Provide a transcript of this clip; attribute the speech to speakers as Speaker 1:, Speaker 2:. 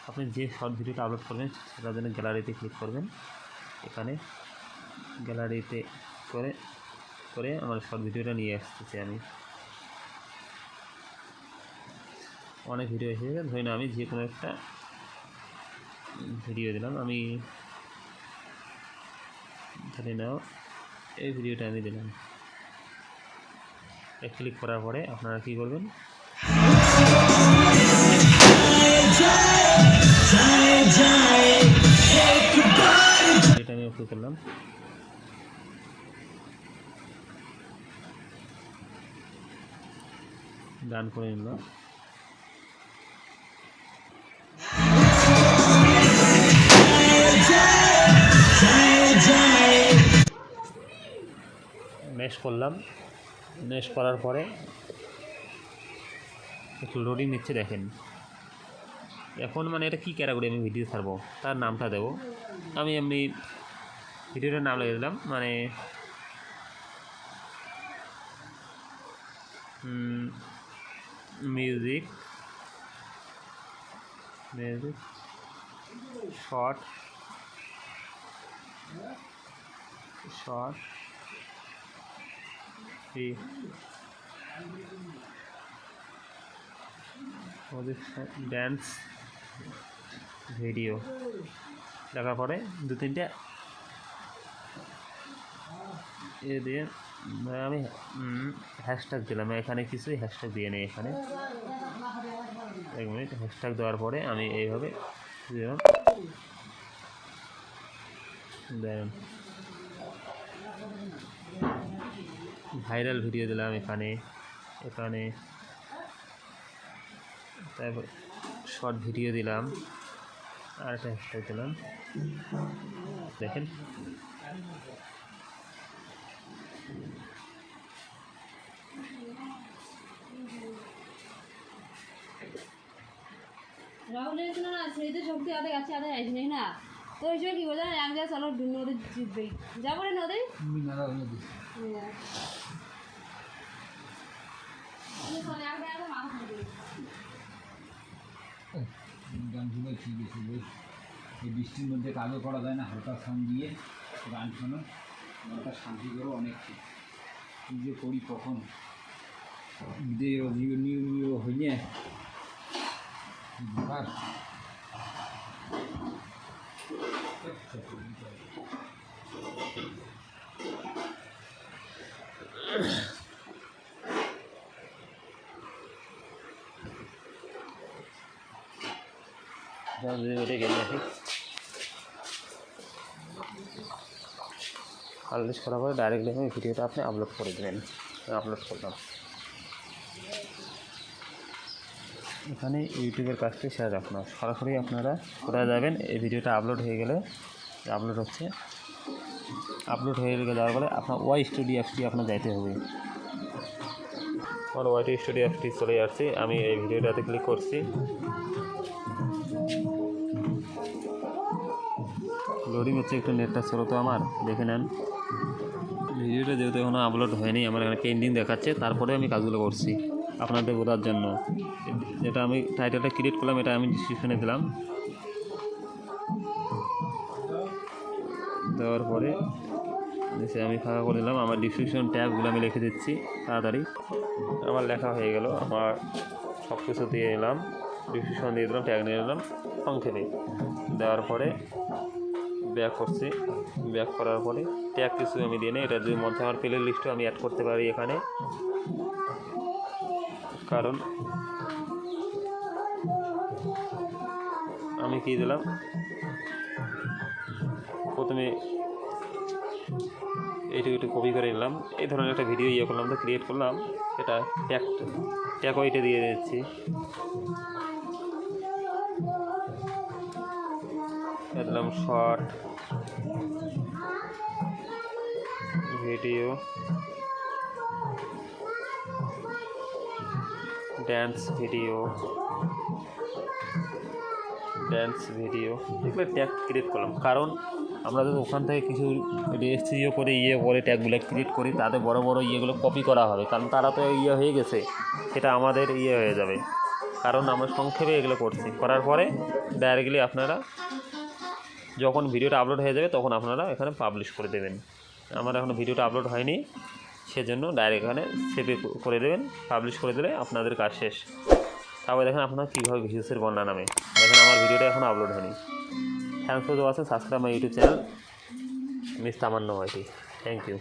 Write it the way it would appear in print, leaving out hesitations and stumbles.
Speaker 1: আপনি যে শর্ট ভিডিওটা আপলোড করবেন সেটার জন্য গ্যালারিতে ক্লিক করবেন। এখানে গ্যালারিতে করে আমার শর্ট ভিডিওটা নিয়ে আসতেছি। আমি অনেক ভিডিও এসে গেছে, ধরি না আমি যে কোনো একটা ভিডিও দিলাম। আমি ধরে নাও এই ভিডিওটা আমি দিলাম। ক্লিক করার পরে আপনারা কী করবেন, এটা আমি ওকে করলাম। ডান করে নিলাম। মেশ করলাম। মেশ করার পরে একটু লোডিং নিচ্ছে দেখেন। এখন মানে এটা কী ক্যাটাগরি আমি ভিডিও ছাড়বো তার নামটা দেবো। আমি এমনি ভিডিওটার নাম লিখে দিলাম, মানে মিউজিক শর্ট ড্যান্স ভিডিও দেখার পরে 2-3টা এ দিয়ে আমি হ্যাশট্যাগ দিলাম। এখানে কিছুই হ্যাশট্যাগ দিয়ে নেই। এখানে 1 মিনিট হ্যাশট্যাগ দেওয়ার পরে আমি এইভাবে দিলাম, দেখেন ভাইরাল ভিডিও দিলাম এখানে। তারপর শর্ট ভিডিও দিলাম, আর একটা হ্যাশট্যাগ দিলাম। দেখেন
Speaker 2: রাহুলের না সেইদের শক্তি আদে আছে আদে আইস নেই না তো ওই সময় কি বলে এক যা চলো নদী জিতবেই যাবো রে নদী
Speaker 3: গান শুনে ঠিক আছে। এই বৃষ্টির মধ্যে কাজও করা যায় না, হালকা সাউন্ড দিয়ে গান শোনো, মনটা শান্তি করো অনেক। কী যে করি কখন নিউ হইলে ব্যাপার।
Speaker 1: পাবলিশ করার পরে ডাইরেক্টলি আমি ভিডিওটা আপনি আপলোড করে দেবেন। আপলোড করলাম। এখানে ইউটিউবের কাজটি শেয়ার আপনার সরাসরি আপনারা কোথায় যাবেন, এই ভিডিওটা আপলোড হয়ে গেলে আপলোড হয়ে যাওয়ার পরে আপনার ওয়াই স্টুডিও অ্যাপটি আপনার যাইতে হবে। আমার ওয়াইটি স্টুডিও অ্যাপটি চলে আসছে। আমি এই ভিডিওটাতে ক্লিক করছি। লোডিং হচ্ছে, একটু নেটটা ছিল তো আমার, দেখে নেন। ভিডিওটা যেহেতু এখনও আপলোড হয়নি, আমার এখানে পেন্ডিং দেখাচ্ছে। তারপরে আমি কাজগুলো করছি আপনাদের বোঝার জন্য। যেটা আমি টাইটেলটা ক্রিয়েট করলাম এটা আমি ডিসক্রিপশনে দিলাম। দেওয়ার পরে আমি ফাঁকা করে দিলাম। আমার ডিসক্রিপশন ট্যাগগুলো আমি লিখে দিচ্ছি তাড়াতাড়ি। আমার লেখা হয়ে গেল, আমার সব কিছু দিয়ে নিলাম, ডিসক্রিপশন দিয়ে দিলাম, ট্যাগ নিয়ে নিলাম সংক্ষেপে। দেওয়ার পরে ব্যাক করছি। ব্যাক করার পরে ট্যাগ কিছু আমি দিয়ে নিই। এটার মধ্যে আমার প্লে লিস্টও আমি অ্যাড করতে পারি এখানে, কারণ আমি কী দিলাম, প্রথমে এইটুকু একটু কপি করে নিলাম। এই ধরনের একটা ভিডিও করলাম, তো ক্রিয়েট করলাম। এটা ট্যাগ ওইটা দিয়ে দিচ্ছি। দিলাম শর্ট ভিডিও ড্যান্স ভিডিও এগুলো ট্যাগ ক্রিয়েট করলাম। কারণ আমরা যদি ওখান থেকে কিছু রেজিস্ট্রিও করে করে ট্যাগগুলো ক্রিয়েট করি, তাতে বড় বড় ইয়েগুলো কপি করা হবে, কারণ তারা তো হয়ে গেছে, সেটা আমাদের হয়ে যাবে। কারণ আমরা সংক্ষেপে এগুলো করছি, করার পরে ডাইরেক্টলি আপনারা যখন ভিডিওটা আপলোড হয়ে যাবে তখন আপনারা এখানে পাবলিশ করে দেবেন। আমার এখনও ভিডিওটা আপলোড হয়নি, সেজন্য ডাইরেক্ট এখানে সেভ করে দেবেন, পাবলিশ করে দিলে আপনাদের কাজ শেষ। তারপরে দেখেন আপনার কীভাবে ভিউসের বন্যা নামে। দেখেন আমার ভিডিওটা এখনও আপলোড হয়নি। Thanks for watching, subscribe my YouTube channel miss Tamanna YT. Thank you.